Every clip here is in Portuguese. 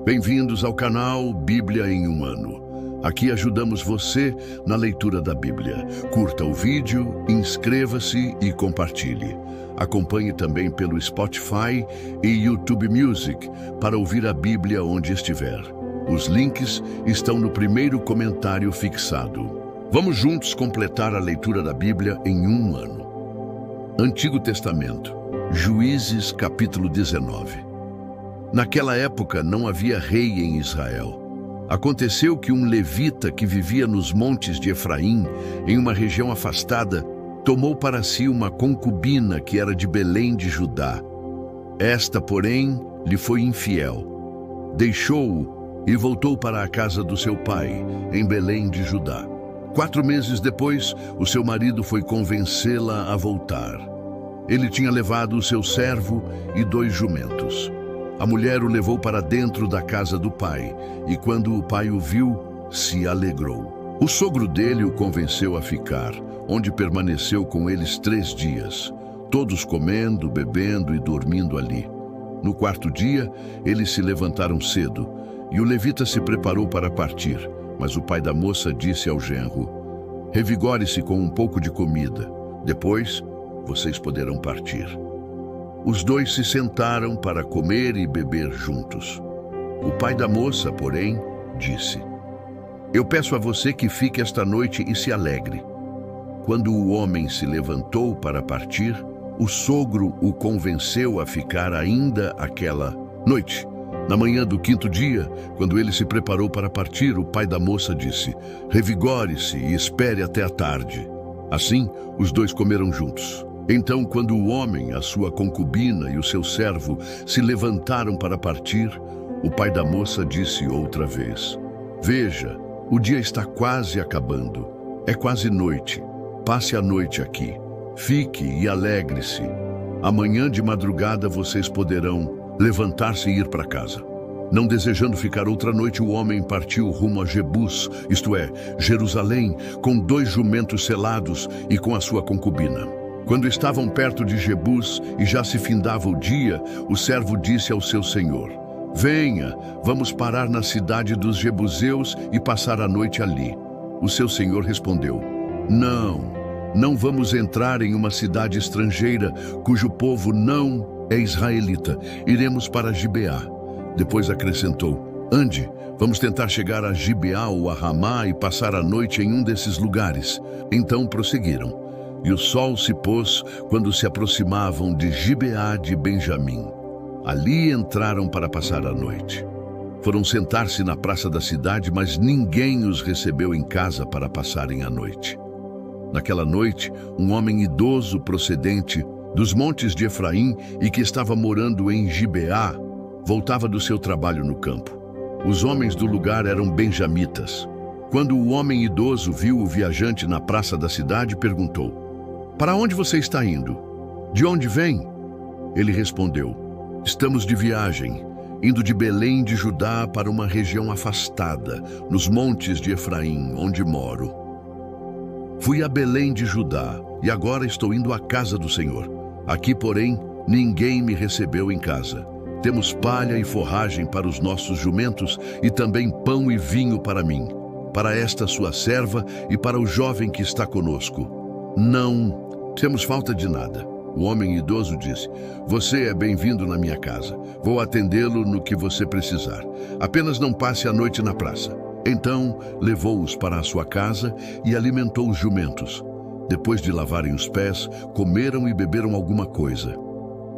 Bem-vindos ao canal Bíblia em um Ano. Aqui ajudamos você na leitura da Bíblia. Curta o vídeo, inscreva-se e compartilhe. Acompanhe também pelo Spotify e YouTube Music para ouvir a Bíblia onde estiver. Os links estão no primeiro comentário fixado. Vamos juntos completar a leitura da Bíblia em um ano. Antigo Testamento, Juízes capítulo 19. Naquela época não havia rei em Israel. Aconteceu que um levita que vivia nos montes de Efraim, em uma região afastada, tomou para si uma concubina que era de Belém de Judá. Esta, porém, lhe foi infiel. Deixou-o e voltou para a casa do seu pai, em Belém de Judá. 4 meses depois, o seu marido foi convencê-la a voltar. Ele tinha levado o seu servo e 2 jumentos. A mulher o levou para dentro da casa do pai, e quando o pai o viu, se alegrou. O sogro dele o convenceu a ficar, onde permaneceu com eles 3 dias, todos comendo, bebendo e dormindo ali. No 4º dia, eles se levantaram cedo, e o levita se preparou para partir, mas o pai da moça disse ao genro: "Revigore-se com um pouco de comida, depois vocês poderão partir." Os 2 se sentaram para comer e beber juntos. O pai da moça, porém, disse: "Eu peço a você que fique esta noite e se alegre." Quando o homem se levantou para partir, o sogro o convenceu a ficar ainda aquela noite. Na manhã do 5º dia, quando ele se preparou para partir, o pai da moça disse: "Revigore-se e espere até a tarde." Assim, os 2 comeram juntos. Então, quando o homem, a sua concubina e o seu servo se levantaram para partir, o pai da moça disse outra vez: "Veja, o dia está quase acabando. É quase noite. Passe a noite aqui. Fique e alegre-se. Amanhã de madrugada vocês poderão levantar-se e ir para casa." Não desejando ficar outra noite, o homem partiu rumo a Jebus, isto é, Jerusalém, com 2 jumentos selados e com a sua concubina. Quando estavam perto de Jebus e já se findava o dia, o servo disse ao seu senhor: "Venha, vamos parar na cidade dos Jebuseus e passar a noite ali." O seu senhor respondeu: Não vamos entrar em uma cidade estrangeira, cujo povo não é israelita. Iremos para Gibeá." Depois acrescentou: "Ande, vamos tentar chegar a Gibeá ou a Ramá e passar a noite em um desses lugares." Então prosseguiram. E o sol se pôs quando se aproximavam de Gibeá de Benjamim. Ali entraram para passar a noite. Foram sentar-se na praça da cidade, mas ninguém os recebeu em casa para passarem a noite. Naquela noite, um homem idoso procedente dos montes de Efraim e que estava morando em Gibeá, voltava do seu trabalho no campo. Os homens do lugar eram benjamitas. Quando o homem idoso viu o viajante na praça da cidade, perguntou: "Para onde você está indo? De onde vem?" Ele respondeu: "Estamos de viagem, indo de Belém de Judá para uma região afastada, nos montes de Efraim, onde moro. Fui a Belém de Judá e agora estou indo à casa do Senhor. Aqui, porém, ninguém me recebeu em casa. Temos palha e forragem para os nossos jumentos e também pão e vinho para mim, para esta sua serva e para o jovem que está conosco. Não temos falta de nada." O homem idoso disse: "Você é bem-vindo na minha casa. Vou atendê-lo no que você precisar. Apenas não passe a noite na praça." Então levou-os para a sua casa e alimentou os jumentos. Depois de lavarem os pés, comeram e beberam alguma coisa.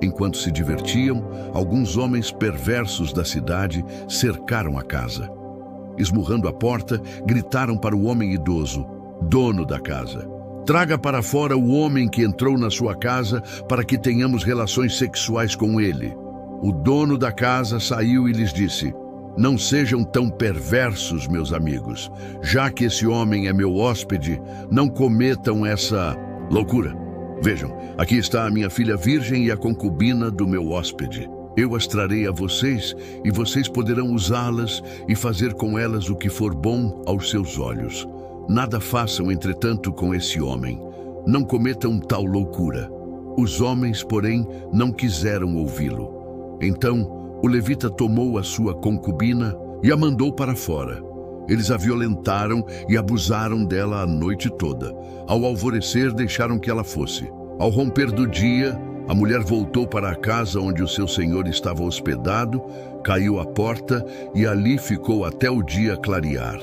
Enquanto se divertiam, alguns homens perversos da cidade cercaram a casa. Esmurrando a porta, gritaram para o homem idoso, dono da casa: "Traga para fora o homem que entrou na sua casa para que tenhamos relações sexuais com ele." O dono da casa saiu e lhes disse: "Não sejam tão perversos, meus amigos. Já que esse homem é meu hóspede, não cometam essa loucura. Vejam, aqui está a minha filha virgem e a concubina do meu hóspede. Eu as trarei a vocês e vocês poderão usá-las e fazer com elas o que for bom aos seus olhos. Nada façam, entretanto, com esse homem. Não cometam tal loucura." Os homens, porém, não quiseram ouvi-lo. Então o levita tomou a sua concubina e a mandou para fora. Eles a violentaram e abusaram dela a noite toda. Ao alvorecer, deixaram que ela fosse. Ao romper do dia, a mulher voltou para a casa onde o seu senhor estava hospedado, caiu à porta e ali ficou até o dia clarear.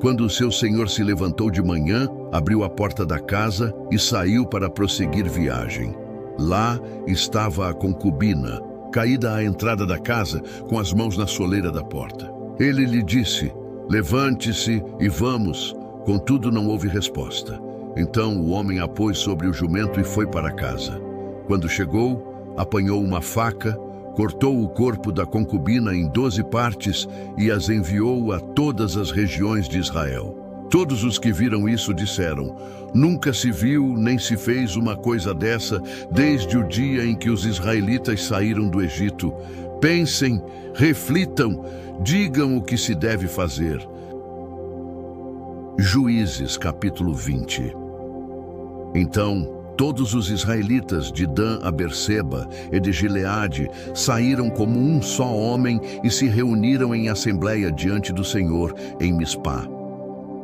Quando o seu senhor se levantou de manhã, abriu a porta da casa e saiu para prosseguir viagem. Lá estava a concubina, caída à entrada da casa, com as mãos na soleira da porta. Ele lhe disse: "Levante-se e vamos." Contudo, não houve resposta. Então o homem a pôs sobre o jumento e foi para casa. Quando chegou, apanhou uma faca, cortou o corpo da concubina em 12 partes e as enviou a todas as regiões de Israel. Todos os que viram isso disseram: "Nunca se viu nem se fez uma coisa dessa desde o dia em que os israelitas saíram do Egito. Pensem, reflitam, digam o que se deve fazer." Juízes, capítulo 20. Então, todos os israelitas de Dan a Berseba e de Gileade saíram como um só homem e se reuniram em assembleia diante do Senhor em Mispá.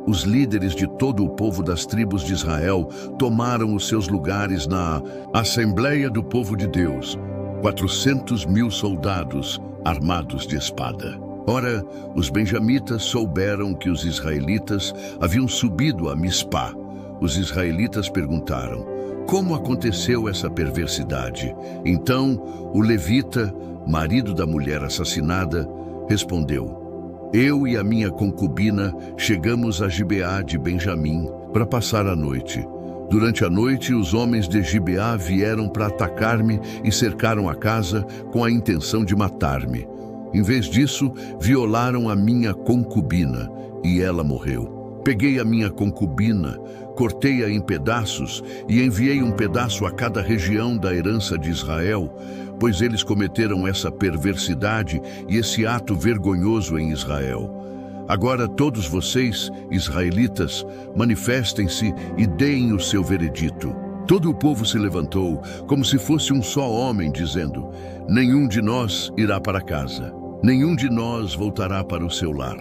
Os líderes de todo o povo das tribos de Israel tomaram os seus lugares na Assembleia do Povo de Deus, 400.000 soldados armados de espada. Ora, os benjamitas souberam que os israelitas haviam subido a Mispá. Os israelitas perguntaram: "Como aconteceu essa perversidade?" Então, o levita, marido da mulher assassinada, respondeu: "Eu e a minha concubina chegamos a Gibeá de Benjamim para passar a noite. Durante a noite, os homens de Gibeá vieram para atacar-me e cercaram a casa com a intenção de matar-me. Em vez disso, violaram a minha concubina e ela morreu. Peguei a minha concubina, cortei-a em pedaços e enviei um pedaço a cada região da herança de Israel, pois eles cometeram essa perversidade e esse ato vergonhoso em Israel. Agora todos vocês, israelitas, manifestem-se e deem o seu veredito." Todo o povo se levantou, como se fosse um só homem, dizendo: "Nenhum de nós irá para casa, nenhum de nós voltará para o seu lar.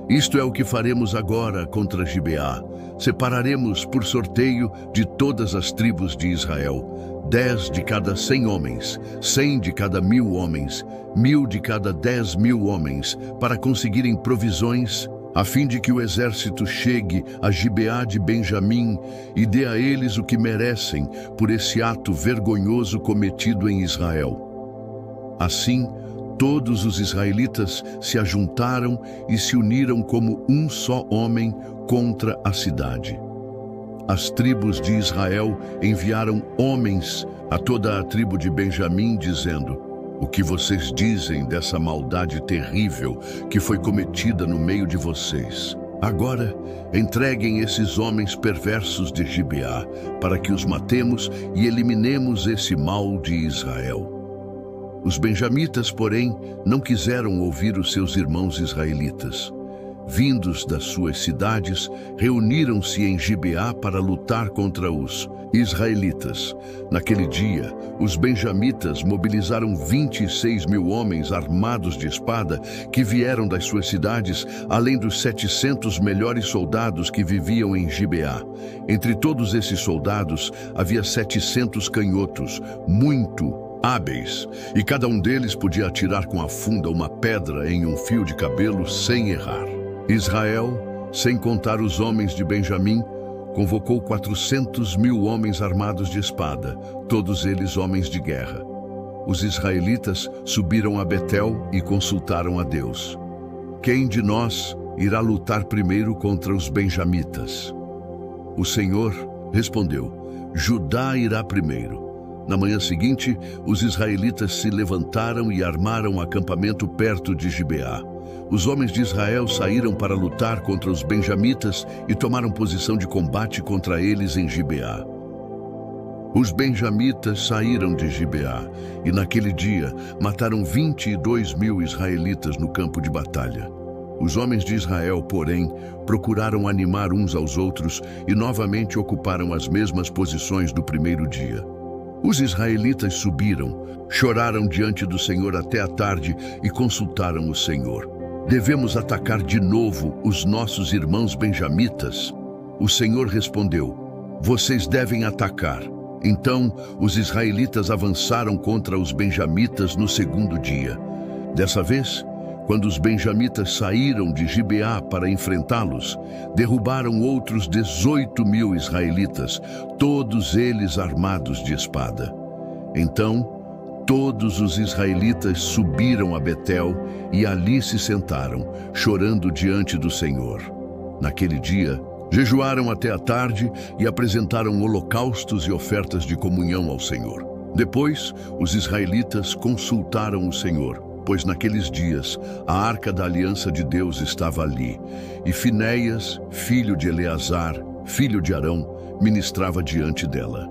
Isto é o que faremos agora contra Gibeá. Separaremos por sorteio de todas as tribos de Israel, 10 de cada 100 homens, 100 de cada 1.000 homens, 1.000 de cada 10.000 homens, para conseguirem provisões, a fim de que o exército chegue a Gibeá de Benjamim e dê a eles o que merecem por esse ato vergonhoso cometido em Israel." Assim, todos os israelitas se ajuntaram e se uniram como um só homem contra a cidade. As tribos de Israel enviaram homens a toda a tribo de Benjamim, dizendo: "O que vocês dizem dessa maldade terrível que foi cometida no meio de vocês? Agora, entreguem esses homens perversos de Gibeá, para que os matemos e eliminemos esse mal de Israel." Os benjamitas, porém, não quiseram ouvir os seus irmãos israelitas. Vindos das suas cidades, reuniram-se em Gibeá para lutar contra os israelitas. Naquele dia, os benjamitas mobilizaram 26.000 homens armados de espada que vieram das suas cidades, além dos 700 melhores soldados que viviam em Gibeá. Entre todos esses soldados, havia 700 canhotos, muito hábeis, e cada um deles podia atirar com a funda uma pedra em um fio de cabelo sem errar. Israel, sem contar os homens de Benjamim, convocou 400.000 homens armados de espada, todos eles homens de guerra. Os israelitas subiram a Betel e consultaram a Deus: "Quem de nós irá lutar primeiro contra os benjamitas?" O Senhor respondeu: "Judá irá primeiro." Na manhã seguinte, os israelitas se levantaram e armaram acampamento perto de Gibeá. Os homens de Israel saíram para lutar contra os benjamitas e tomaram posição de combate contra eles em Gibeá. Os benjamitas saíram de Gibeá e naquele dia mataram 22.000 israelitas no campo de batalha. Os homens de Israel, porém, procuraram animar uns aos outros e novamente ocuparam as mesmas posições do primeiro dia. Os israelitas subiram, choraram diante do Senhor até a tarde e consultaram o Senhor. Devemos atacar de novo os nossos irmãos benjamitas? O Senhor respondeu: vocês devem atacar. Então os israelitas avançaram contra os benjamitas no segundo dia. Dessa vez, quando os benjamitas saíram de Gibeá para enfrentá-los, derrubaram outros 18.000 israelitas, todos eles armados de espada. Então, todos os israelitas subiram a Betel e ali se sentaram, chorando diante do Senhor. Naquele dia, jejuaram até a tarde e apresentaram holocaustos e ofertas de comunhão ao Senhor. Depois, os israelitas consultaram o Senhor, pois naqueles dias a arca da aliança de Deus estava ali, e Finéias, filho de Eleazar, filho de Arão, ministrava diante dela.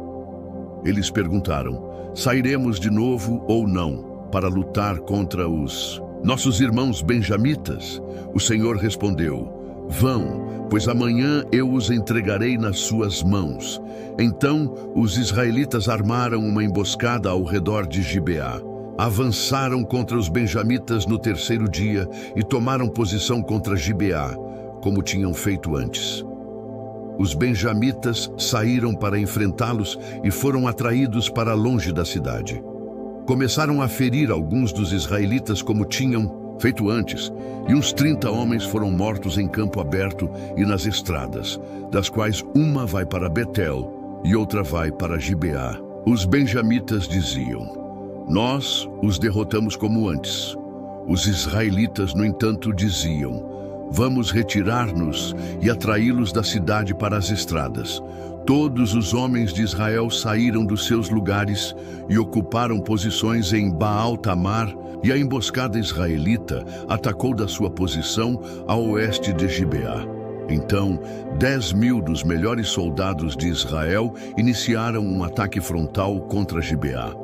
Eles perguntaram: sairemos de novo ou não para lutar contra os nossos irmãos benjamitas? O Senhor respondeu: vão, pois amanhã eu os entregarei nas suas mãos. Então os israelitas armaram uma emboscada ao redor de Gibeá. Avançaram contra os benjamitas no terceiro dia e tomaram posição contra Gibeá, como tinham feito antes. Os benjamitas saíram para enfrentá-los e foram atraídos para longe da cidade. Começaram a ferir alguns dos israelitas como tinham feito antes, e uns 30 homens foram mortos em campo aberto e nas estradas, das quais uma vai para Betel e outra vai para Gibeá. Os benjamitas diziam: nós os derrotamos como antes. Os israelitas, no entanto, diziam: vamos retirar-nos e atraí-los da cidade para as estradas. Todos os homens de Israel saíram dos seus lugares e ocuparam posições em Baal-Tamar, e a emboscada israelita atacou da sua posição a oeste de Gibeá. Então, 10.000 dos melhores soldados de Israel iniciaram um ataque frontal contra Gibeá.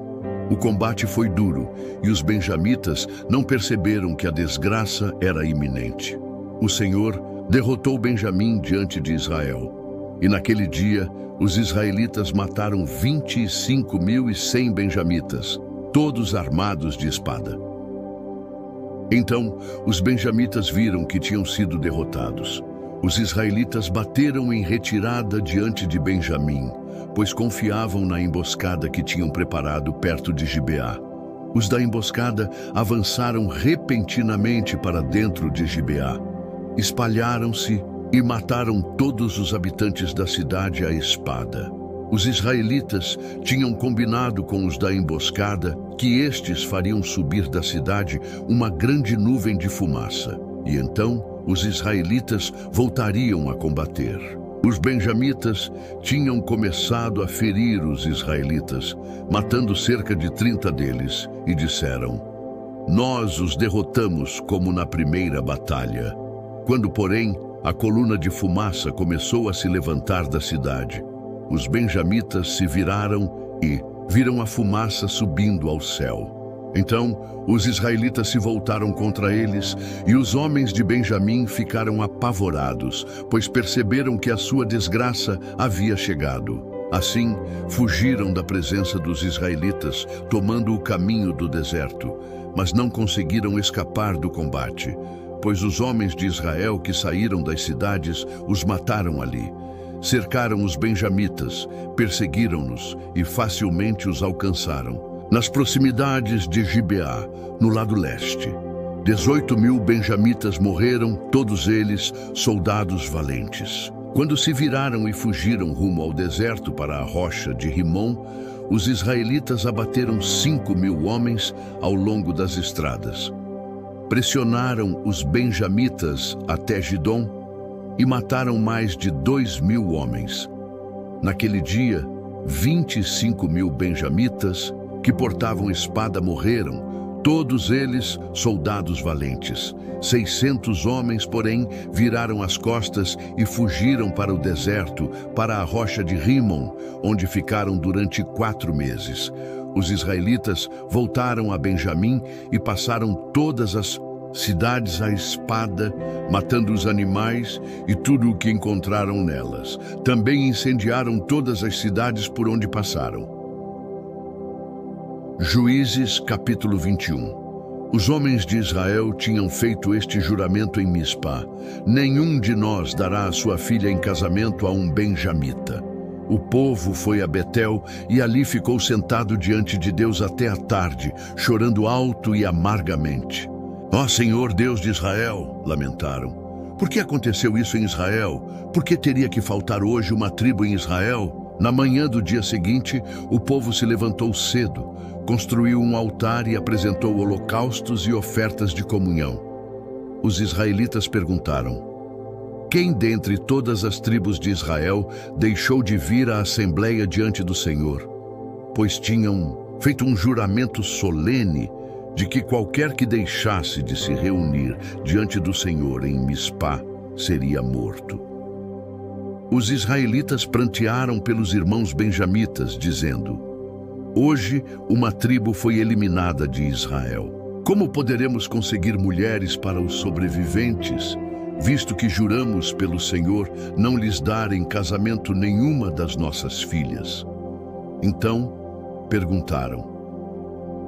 O combate foi duro e os benjamitas não perceberam que a desgraça era iminente. O Senhor derrotou Benjamim diante de Israel. E naquele dia, os israelitas mataram 25.100 benjamitas, todos armados de espada. Então, os benjamitas viram que tinham sido derrotados. Os israelitas bateram em retirada diante de Benjamim, pois confiavam na emboscada que tinham preparado perto de Gibeá. Os da emboscada avançaram repentinamente para dentro de Gibeá. Espalharam-se e mataram todos os habitantes da cidade à espada. Os israelitas tinham combinado com os da emboscada que estes fariam subir da cidade uma grande nuvem de fumaça, e então os israelitas voltariam a combater. Os benjamitas tinham começado a ferir os israelitas, matando cerca de 30 deles, e disseram: nós os derrotamos como na primeira batalha. Quando, porém, a coluna de fumaça começou a se levantar da cidade, os benjamitas se viraram e viram a fumaça subindo ao céu. Então, os israelitas se voltaram contra eles, e os homens de Benjamim ficaram apavorados, pois perceberam que a sua desgraça havia chegado. Assim, fugiram da presença dos israelitas, tomando o caminho do deserto, mas não conseguiram escapar do combate, pois os homens de Israel que saíram das cidades os mataram ali. Cercaram os benjamitas, perseguiram-nos e facilmente os alcançaram. Nas proximidades de Gibeá, no lado leste, 18.000 benjamitas morreram, todos eles soldados valentes. Quando se viraram e fugiram rumo ao deserto para a rocha de Rimom, os israelitas abateram 5.000 homens ao longo das estradas. Pressionaram os benjamitas até Gidom e mataram mais de 2.000 homens. Naquele dia, 25.000 benjamitas que portavam espada morreram, todos eles soldados valentes. 600 homens, porém, viraram as costas e fugiram para o deserto, para a rocha de Rimom, onde ficaram durante 4 meses. Os israelitas voltaram a Benjamim e passaram todas as cidades à espada, matando os animais e tudo o que encontraram nelas. Também incendiaram todas as cidades por onde passaram. Juízes capítulo 21. Os homens de Israel tinham feito este juramento em Mispa: nenhum de nós dará a sua filha em casamento a um benjamita. O povo foi a Betel e ali ficou sentado diante de Deus até a tarde, chorando alto e amargamente. Ó Senhor Deus de Israel, lamentaram. Por que aconteceu isso em Israel? Por que teria que faltar hoje uma tribo em Israel? Na manhã do dia seguinte, o povo se levantou cedo, construiu um altar e apresentou holocaustos e ofertas de comunhão. Os israelitas perguntaram: quem dentre todas as tribos de Israel deixou de vir à assembleia diante do Senhor? Pois tinham feito um juramento solene de que qualquer que deixasse de se reunir diante do Senhor em Mispa seria morto. Os israelitas prantearam pelos irmãos benjamitas, dizendo: hoje uma tribo foi eliminada de Israel. Como poderemos conseguir mulheres para os sobreviventes, visto que juramos pelo Senhor não lhes dar em casamento nenhuma das nossas filhas? Então perguntaram: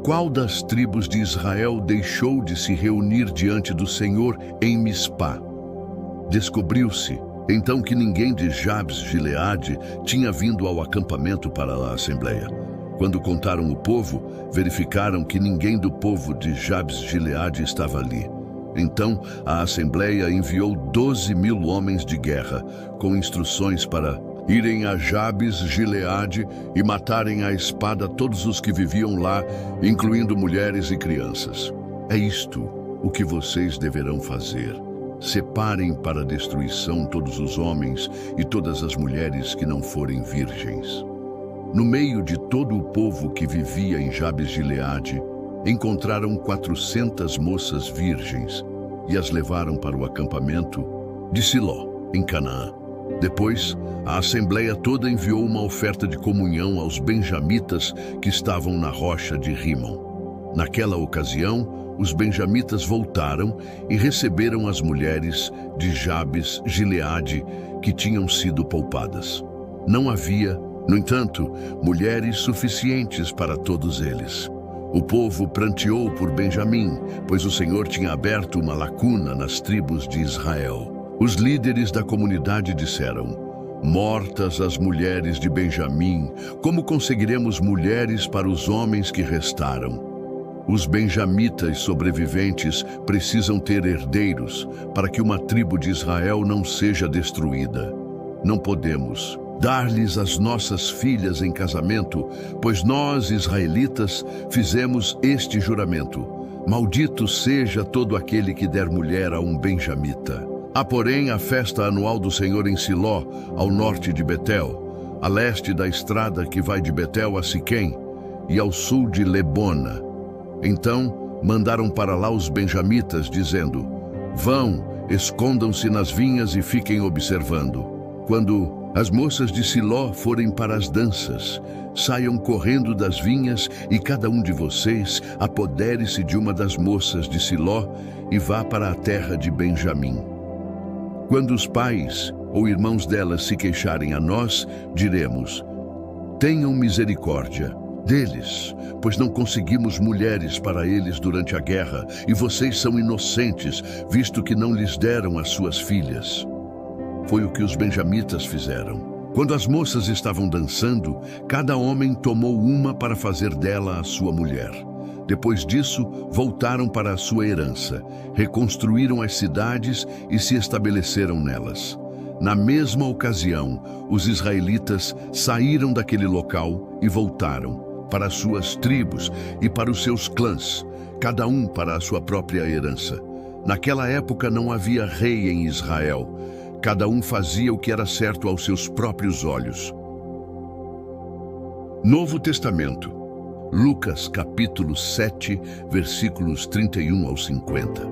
qual das tribos de Israel deixou de se reunir diante do Senhor em Mispa? Descobriu-se então que ninguém de Jabes-Gileade tinha vindo ao acampamento para a assembleia. Quando contaram o povo, verificaram que ninguém do povo de Jabes-Gileade estava ali. Então a assembleia enviou 12.000 homens de guerra, com instruções para irem a Jabes-Gileade e matarem à espada todos os que viviam lá, incluindo mulheres e crianças. É isto o que vocês deverão fazer. Separem para a destruição todos os homens e todas as mulheres que não forem virgens. No meio de todo o povo que vivia em Jabes-Gileade, encontraram 400 moças virgens e as levaram para o acampamento de Siló, em Canaã. Depois, a assembleia toda enviou uma oferta de comunhão aos benjamitas que estavam na rocha de Rimon. Naquela ocasião, os benjamitas voltaram e receberam as mulheres de Jabes-Gileade que tinham sido poupadas. Não havia, no entanto, mulheres suficientes para todos eles. O povo pranteou por Benjamim, pois o Senhor tinha aberto uma lacuna nas tribos de Israel. Os líderes da comunidade disseram: mortas as mulheres de Benjamim, como conseguiremos mulheres para os homens que restaram? Os benjamitas sobreviventes precisam ter herdeiros para que uma tribo de Israel não seja destruída. Não podemos dar-lhes as nossas filhas em casamento, pois nós, israelitas, fizemos este juramento: maldito seja todo aquele que der mulher a um benjamita. Há, porém, a festa anual do Senhor em Siló, ao norte de Betel, a leste da estrada que vai de Betel a Siquém, e ao sul de Lebona. Então mandaram para lá os benjamitas, dizendo: vão, escondam-se nas vinhas e fiquem observando. Quando as moças de Siló forem para as danças, saiam correndo das vinhas e cada um de vocês apodere-se de uma das moças de Siló e vá para a terra de Benjamim. Quando os pais ou irmãos delas se queixarem a nós, diremos: tenham misericórdia deles, pois não conseguimos mulheres para eles durante a guerra, e vocês são inocentes, visto que não lhes deram as suas filhas. Foi o que os benjamitas fizeram. Quando as moças estavam dançando, cada homem tomou uma para fazer dela a sua mulher. Depois disso, voltaram para a sua herança, reconstruíram as cidades e se estabeleceram nelas. Na mesma ocasião, os israelitas saíram daquele local e voltaram para as suas tribos e para os seus clãs, cada um para a sua própria herança. Naquela época não havia rei em Israel. Cada um fazia o que era certo aos seus próprios olhos. Novo Testamento. Lucas capítulo 7, versículos 31 ao 50.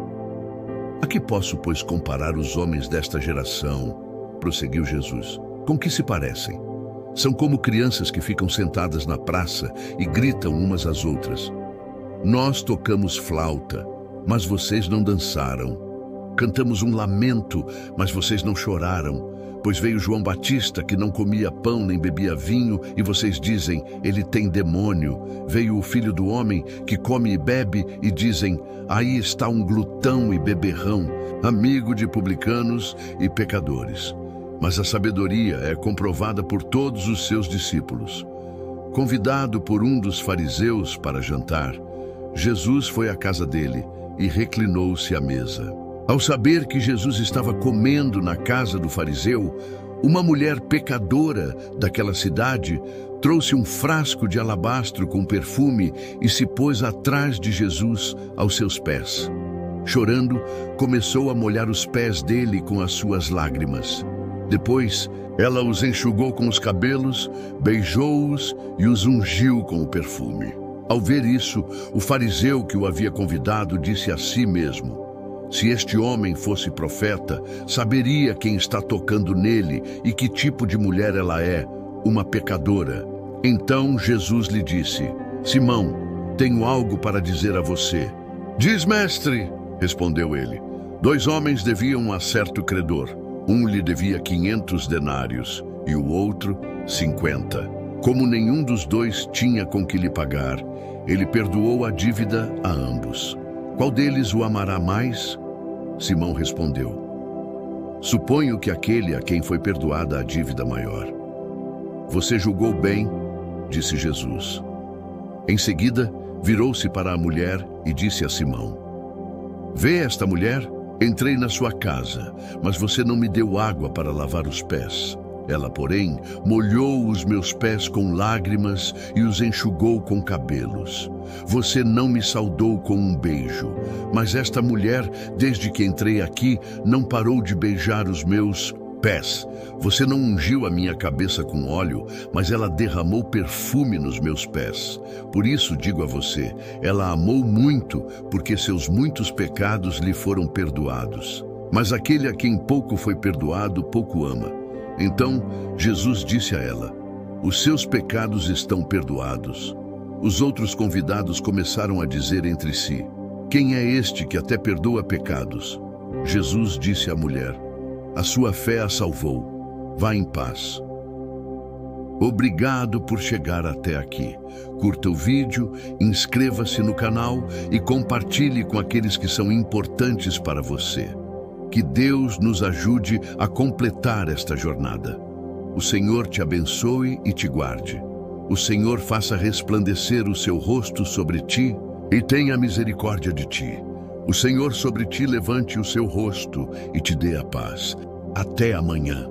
A que posso, pois, comparar os homens desta geração? Prosseguiu Jesus. Com que se parecem? São como crianças que ficam sentadas na praça e gritam umas às outras: nós tocamos flauta, mas vocês não dançaram. Cantamos um lamento, mas vocês não choraram. Pois veio João Batista, que não comia pão nem bebia vinho, e vocês dizem, ele tem demônio. Veio o Filho do Homem, que come e bebe, e dizem, aí está um glutão e beberrão, amigo de publicanos e pecadores. Mas a sabedoria é comprovada por todos os seus discípulos. Convidado por um dos fariseus para jantar, Jesus foi à casa dele e reclinou-se à mesa. Ao saber que Jesus estava comendo na casa do fariseu, uma mulher pecadora daquela cidade trouxe um frasco de alabastro com perfume e se pôs atrás de Jesus aos seus pés. Chorando, começou a molhar os pés dele com as suas lágrimas. Depois, ela os enxugou com os cabelos, beijou-os e os ungiu com o perfume. Ao ver isso, o fariseu que o havia convidado disse a si mesmo, se este homem fosse profeta, saberia quem está tocando nele e que tipo de mulher ela é, uma pecadora. Então Jesus lhe disse, Simão, tenho algo para dizer a você. Diz, mestre, respondeu ele. 2 homens deviam a certo credor. Um lhe devia 500 denários e o outro 50. Como nenhum dos dois tinha com que lhe pagar, ele perdoou a dívida a ambos. Qual deles o amará mais? Simão respondeu, suponho que aquele a quem foi perdoada a dívida maior. Você julgou bem, disse Jesus. Em seguida, virou-se para a mulher e disse a Simão, vê esta mulher? Entrei na sua casa, mas você não me deu água para lavar os pés. Ela, porém, molhou os meus pés com lágrimas e os enxugou com cabelos. Você não me saudou com um beijo, mas esta mulher, desde que entrei aqui, não parou de beijar os meus pés. Você não ungiu a minha cabeça com óleo, mas ela derramou perfume nos meus pés. Por isso digo a você, ela amou muito, porque seus muitos pecados lhe foram perdoados. Mas aquele a quem pouco foi perdoado, pouco ama. Então Jesus disse a ela, os seus pecados estão perdoados. Os outros convidados começaram a dizer entre si, quem é este que até perdoa pecados? Jesus disse à mulher, a sua fé a salvou. Vá em paz. Obrigado por chegar até aqui. Curta o vídeo, inscreva-se no canal e compartilhe com aqueles que são importantes para você. Que Deus nos ajude a completar esta jornada. O Senhor te abençoe e te guarde. O Senhor faça resplandecer o seu rosto sobre ti e tenha misericórdia de ti. O Senhor sobre ti levante o seu rosto e te dê a paz. Até amanhã.